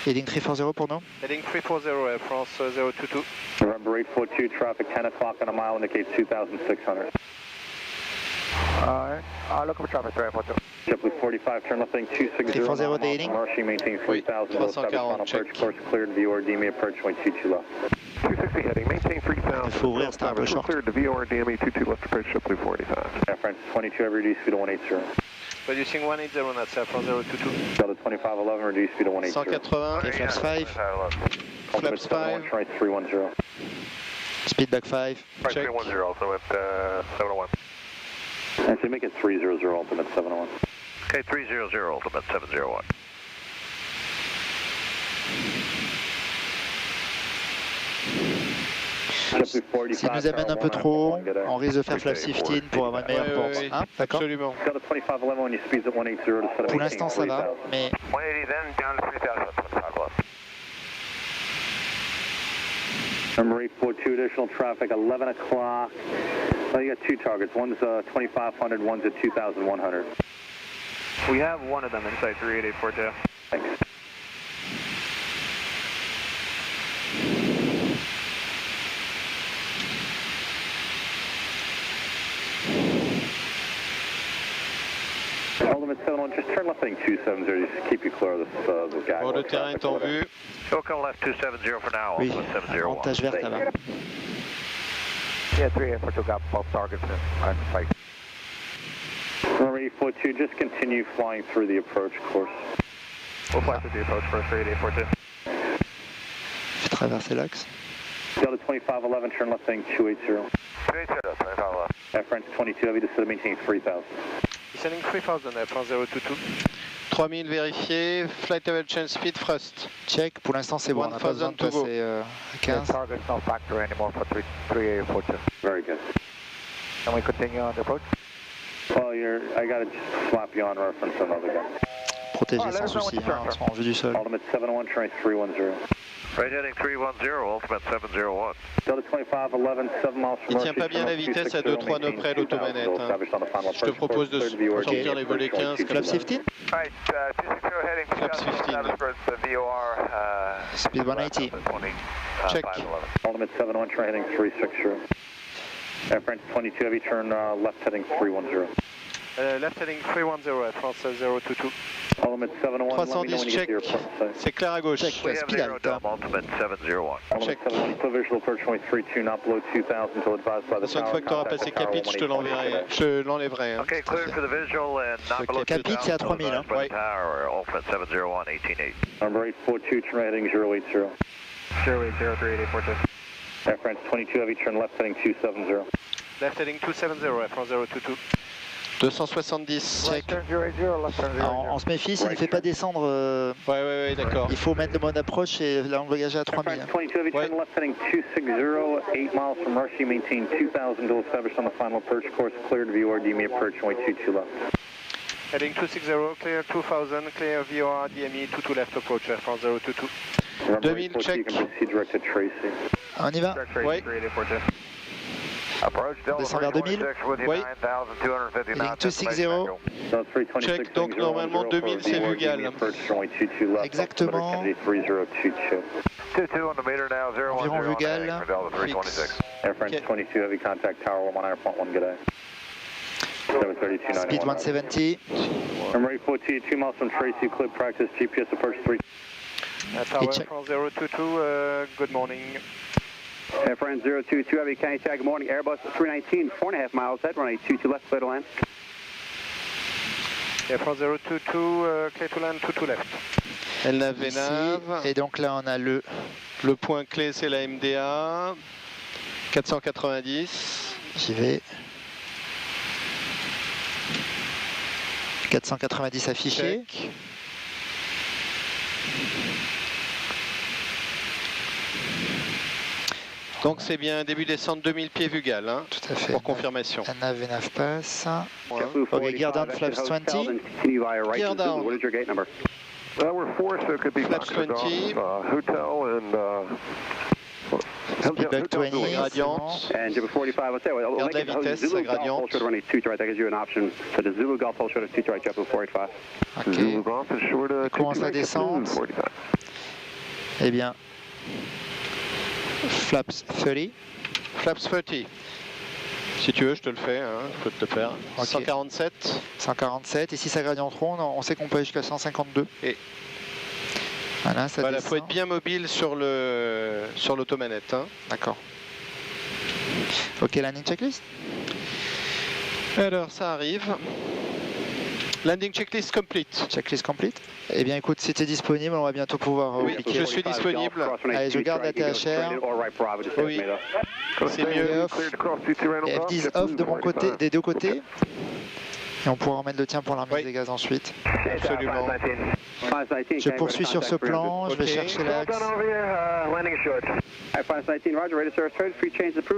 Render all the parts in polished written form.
Heading 340 pour nous. Heading 340, Air France 022. November 842, traffic 10 o'clock on a mile indicates 2,600. Look for traffic 342. JetBlue 45, turn left heading 260. 340 heading. Marcy, maintain 3,000. Final approach course cleared, VOR DME approach 22 left. 260 heading, maintain 3,000. Il faut ouvrir, c'est un peu short. Cleared to VOR DME 22 left approach JetBlue 45. Air France 22, every reduce speed to 180. Reducing 180, that's Air France 022. Delta 2511, reduce speed to 180. 180. Okay, flaps 5. Flaps 5. Try 310. Speed back 5. Check. 310, also at 701. Actually, make it 300, ultimate 701. Okay, 300, ultimate 701. S'il nous amène un peu trop haut, on risque de faire flap 15 pour avoir une meilleure course. Hein, d'accord. Absolument. Pour l'instant, ça va, mais... 180 then, down to 3,000, 25 left. Number 842, additional traffic, 11 o'clock. Oh, you got two targets. One's 2,500, one's at 2,100. We have one of them inside 38842. Thanks. Ultimate 71, just turn left heading 270, just keep you clear of this guy. Bon, le terrain est en vue. Welcome left 270 for now, Oui, ultimate 701. avantage verte là-bas. Yeah, 382 got both targets in sight. Number 842, just continue flying through the approach course. We'll fly through the approach first, 38842. Fait traverser l'axe. Delta 2511, turn left heading 280. 280, 25 left. Air France 22, heavy descent, maintaining 3,000. Descending 3000, Air France 022. 3000 vérifié, flight level change speed thrust. Check, pour l'instant c'est bon, on n'a pas besoin de passer à 15. Target's not factor anymore for 38842. Very good. Can we continue on the approach? Well, I got to just swap you on reference to another guy. Protéger sans souci, hein, on sera en vue du sol. Ultimate 71, try 310. Right heading 310, ultimate 701. Delta 2511, 7 miles from Il tient pas bien la vitesse à 2-3 nœuds près l'automanette. Hein. Je te propose de sortir les volets 15. Flap 15? Right, 260 heading Flaps 15. the VOR. Speed 180. Check. Ultimate 71, try heading 360. Air France 22 heavy, turn left heading 310. Left heading 310, Air France 022. Ultimate 71, 310 check. C'est clair à gauche. Check, We have speed 0 alt. dumb, ultimate 701. Ultimate 71, clear visual approach 232, not below 2000 until advised by the La seule tower. fois que tu auras passé Capit, je te l'enverrai. Je l'enlèverai. Hein. Okay, clear for the visual and not below Capit, 2000 c'est à 3000. Hein. by the tower, ultimate 701, 18.8. Number 842, turn right heading 080. 080, 38842. Air France 22 heavy, turn left heading 270. Left heading 270, Air France 022. 270. Check. Left turn 080, left turn 080. On se méfie, s'il ne fait pas descendre, Ouais, d'accord. il faut mettre le mode approche et là on le voyage à 3000. Air France 22 heavy, turn left heading 260, 8 miles from Mercy, maintain 2000 until established on the final approach course, cleared VOR DME approach 22 left. Heading 260, clear 2000, clear VOR DME 22 left approach, Air France 022. 2000 check. You can proceed direct to Tracy. On y va? Ouais. Approach Delta Descend vers 2000. 326 with you, Oui. 9,250 Heading knots. 260. So 326, Check, donc normalement 2000 c'est Vugal. Exactement. 22 on the meter now, 010 Environ Vugal. for Delta 326. Air France Okay. 22 heavy, contact tower 100.1, good day. 732.91. Speed 170. Number 842, 2 miles from Tracy, clear practice, GPS approach 3. Tower check. France 022, good morning. Air France 022 heavy, county tag, good morning. Airbus 319, 4.5 miles ahead, runway 22 left, clear to land. Air France 022, clear to land, 22 left. Elle nav Ici. nav. Et donc là on a le Le point clé c'est la MDA. 490. J'y vais. 490 affiché. Check. Donc c'est bien début descente 2000 pieds Vugal, hein, Tout à fait. pour confirmation. La nav et nav passe. JetBlue Ok, gear down, 45, flaps hotel, 20. then continue via right Gear to Zulu. down. What is your gate number? We're 4, so it could be Flaps 20. hotel and... Speed back 20. Gradiente. And JetBlue 45, I'll say, we'll Garde make la it vitesse, Zulu la Golf gradiente. Pole short runway 2 to right. That gives you an option. So the Zulu Golf Pole short of 2 to right, JetBlue 485. Ok. Golf is short On commence la descente. Eh bien, flaps 30. Flaps 30. Si tu veux, je te le fais, hein, je peux te le faire. Okay. 147. 147, et si ça gradient trop, on sait qu'on peut aller jusqu'à 152. Et voilà, ça voilà, descend. faut être bien mobile sur l'automanette. Hein. D'accord. Ok, landing checklist. Alors, ça arrive. Landing checklist complete. Checklist complete. Eh bien, écoute, si tu es disponible, on va bientôt pouvoir oui, cliquer. je suis disponible. Allez, je garde la THR. Oui, c'est mieux. Et F10 off de mon côté, des deux côtés. Et on pourra remettre le tien pour la remise des gaz ensuite. Absolument. Je poursuis sur ce plan, je vais chercher l'axe.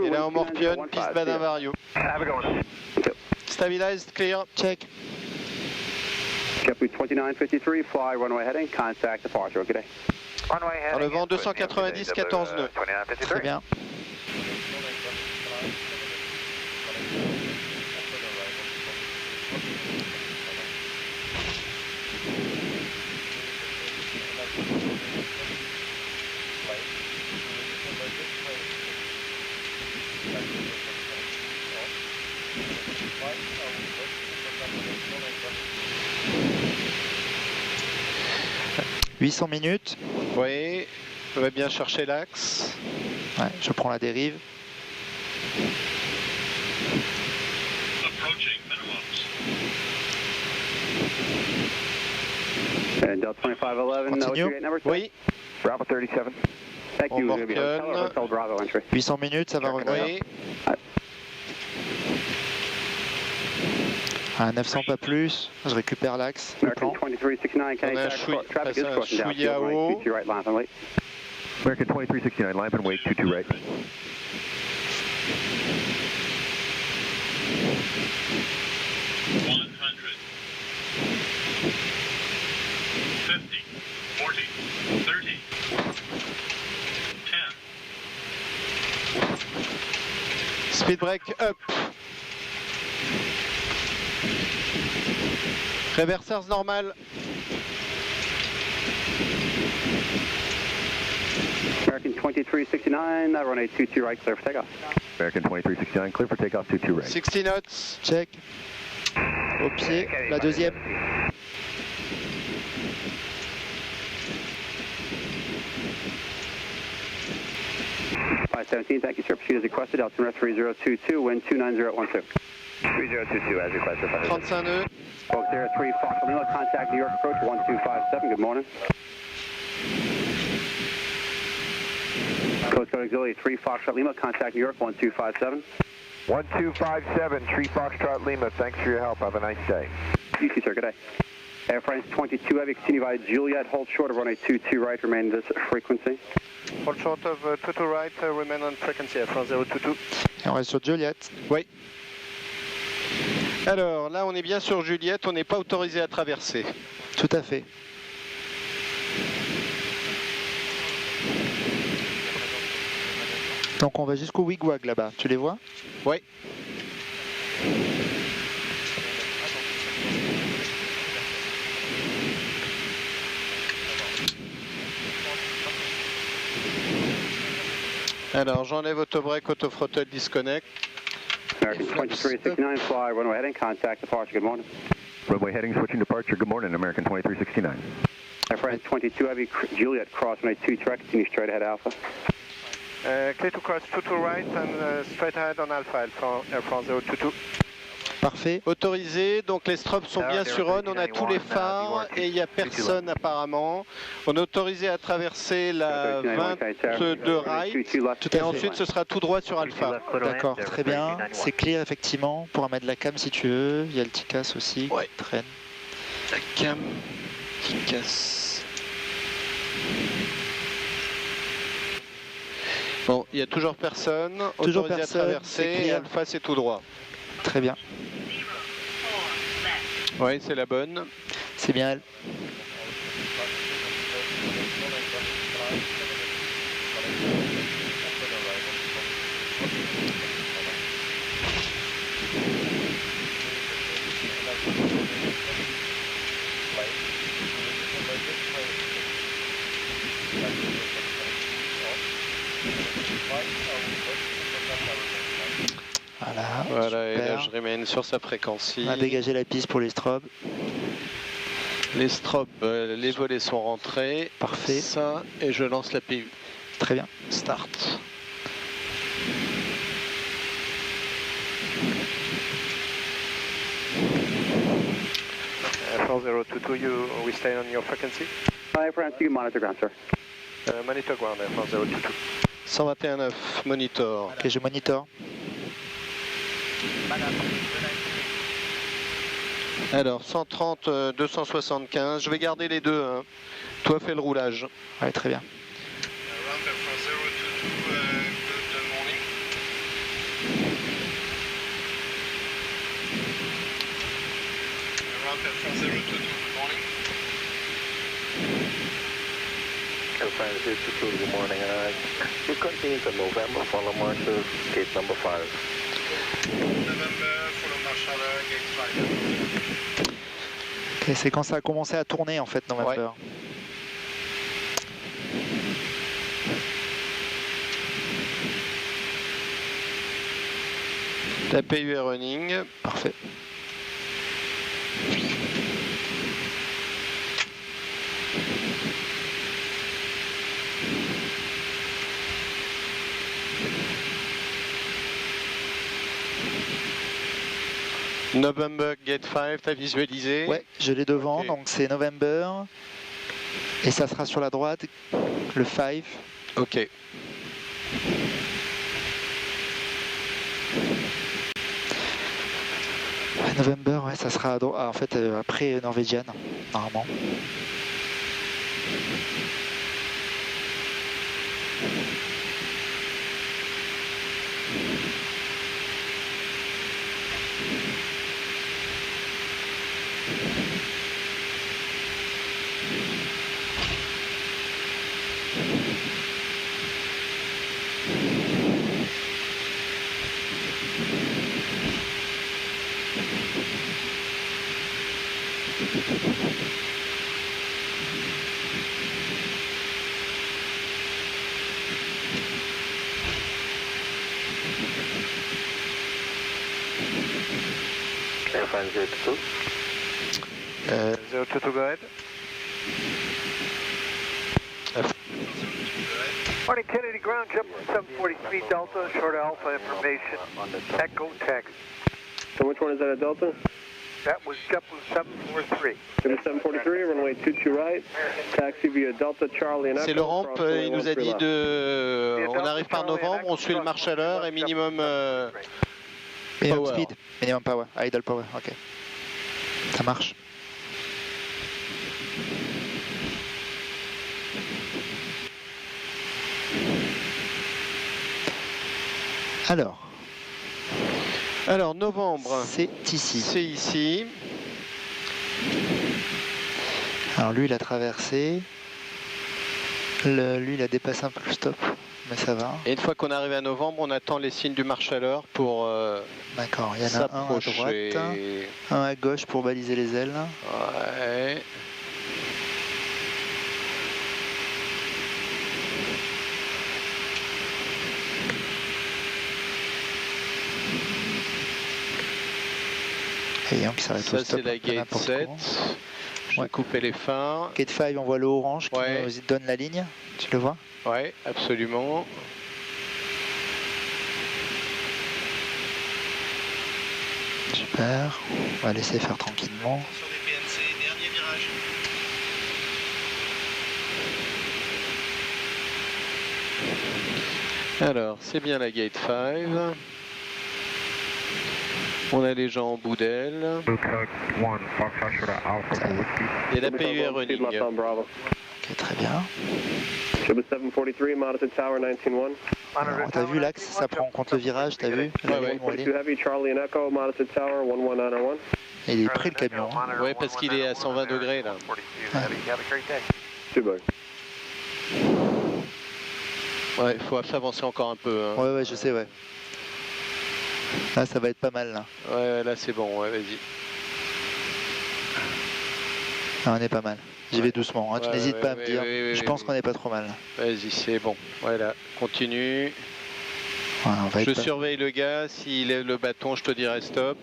Et là, on morpionne, piste Badin-Vario. Stabilized, clear. Check. JetBlue 2953, fly runway heading, contact departure, okay day. Dans le vent 290, 14 nœuds. Très bien. « 800 minutes. » Oui, on va bien chercher l'axe. Ouais, je prends la dérive. Continue. Oui. Bravo 37. On morpionne. 800 minutes, ça va revenir. Oui. À 900 pas plus, je récupère l'axe. On a un chouille à haut. American 2369, line and wait, 22 right. Speed brake up. Reversers normal. American 2369, runway 22 right, clear for takeoff. American 2369, clear for takeoff, 22 right. 60 knots. Check. Au pied, la deuxième. Thank you, sir. Proceed as requested. Altimeter 3022, wind 29012. 3022 as requested. 35 nœuds. Folks there, 3 Fox Lima, contact New York approach 1257. Good morning. Coast Guard Auxiliary 3 Foxtrot Lima, contact New York 1257. 1257, 3 Foxtrot Lima. Thanks for your help. Have a nice day. You too, sir. Good day. Air France 22 Heavy, continue via Juliet. Hold short of runway 22 right. Remain this frequency. Hold short of 22 right. Remain on frequency. Air France 022. Et on reste sur Juliet. Oui. Alors là, on est bien sur Juliette. On n'est pas autorisé à traverser. Tout à fait. Donc on va jusqu'au wigwag là-bas. Tu les vois? Oui. Alors j'enlève autobreak, autothrottle, disconnect. American 2369, fly runway heading, contact departure. Good morning. Runway heading, switching departure. Good morning, American 2369. Air France 22 Heavy, Juliet, cross runway 2 track, continue straight ahead Alpha. Clear to cross 22 right and straight ahead on Alpha, Air France 022. Parfait. Autorisé, donc les strobes sont bien sur on, on a tous les phares et il n'y a personne apparemment. On est autorisé à traverser la 22 right et ensuite ce sera tout droit sur Alpha. D'accord, très bien. C'est clear effectivement. On pourra mettre la cam si tu veux. Il y a le TICAS aussi qui traîne. La cam qui casse. Bon, il n'y a toujours personne. Toujours autorisé personne, à traverser et Alpha c'est tout droit. Très bien. Oui, c'est la bonne. C'est bien elle. Voilà, et là je ramène sur sa fréquence. On a dégagé la piste pour les strobes. Les strobes, les volets sont rentrés. Parfait. Ça, et je lance la PU. Très bien. Start. Air 022, we stay on your frequency? Air France, you can monitor ground, sir. Monitor ground, Air 022. 121.9, monitor. Ok, je monitor. Alors, 130, 275, je vais garder les deux. Hein. Toi, fais le roulage. Ouais, très bien. Air France 022, good morning. You continue to November, follow marshal, gate number 5. November, follow marshal, gate 5. Ok, c'est quand ça a commencé à tourner en fait, November. Ouais. La PU est running. Parfait. November Gate 5, t'as visualisé? Ouais, je l'ai devant, okay. Donc c'est November. Et ça sera sur la droite, le 5. Ok. November, ouais, ça sera en fait après Norwegian, normalement. Air France 022. 022, go ahead. Morning, Kennedy ground, jump 743 Delta, short Alpha information, Echo text. So which one is that, a Delta? That was JetBlue 743. JetBlue 743, runway 22 right, taxi via Delta Charlie and Echo. C'est le ramp, il nous a dit de... On arrive par novembre, on suit le marche à l'heure et minimum... minimum power. speed, minimum power, idle power, ok. Ça marche. Alors, novembre. C'est ici. C'est ici. Alors lui, il a traversé. Lui, il a dépassé un peu le stop, mais ça va. Et une fois qu'on arrive à novembre, on attend les signes du marche à l'heure pour d'accord, il y en a un à droite, un à gauche pour baliser les ailes. Ouais. Et donc, ça c'est la gate 7. Je vais couper les phares. Gate 5, on voit le orange qui nous donne la ligne. Tu le vois? Oui, absolument. Super. On va laisser faire tranquillement. Sur les PNC, dernier virage. Alors, c'est bien la gate 5. On a les gens en bout d'aile. Et la PU est running. Ok, très bien. JetBlue 743, monitor tower 19-1. Alors, t'as vu l'axe, ça prend en compte le virage, t'as vu? Ouais. Et il est près le camion. Hein. Oui, parce qu'il est à 120 degrés là. Ouais, il faut s'avancer encore un peu. Hein. Ouais, je sais, ouais. Là, ça va être pas mal, là. Ouais, là, c'est bon, ouais, vas-y. Ah, on est pas mal. J'y vais doucement, hein. Tu n'hésites pas à me dire. Je pense qu'on n'est pas trop mal. Vas-y, c'est bon. Voilà, continue. Ouais, je surveille le gars, s'il lève le bâton, je te dirai stop.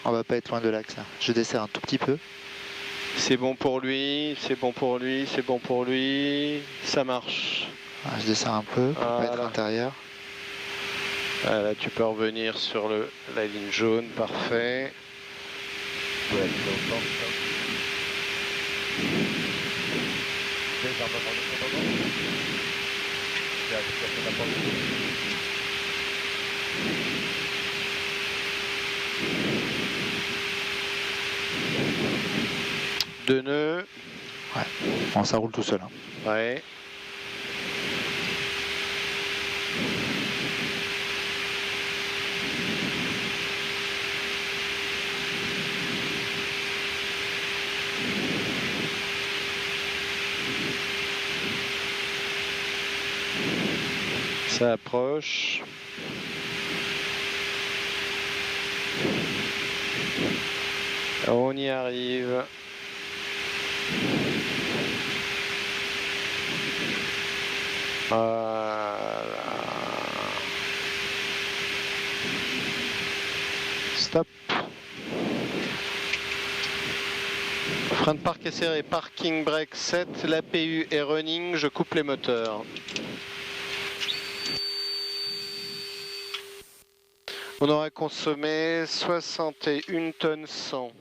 On va pas être loin de l'axe. Je desserre un tout petit peu. C'est bon pour lui, c'est bon pour lui, c'est bon pour lui. Ça marche. Ouais, je desserre un peu pour pas être à l'intérieur. Voilà, tu peux revenir sur la ligne jaune, parfait. Deux nœuds. Ouais, bon, ça roule tout seul. Hein. Ouais. Ça approche. On y arrive. Voilà. Stop. Frein de parc est serré, parking brake set, l'APU est running, je coupe les moteurs. On aura consommé 61 tonnes 100.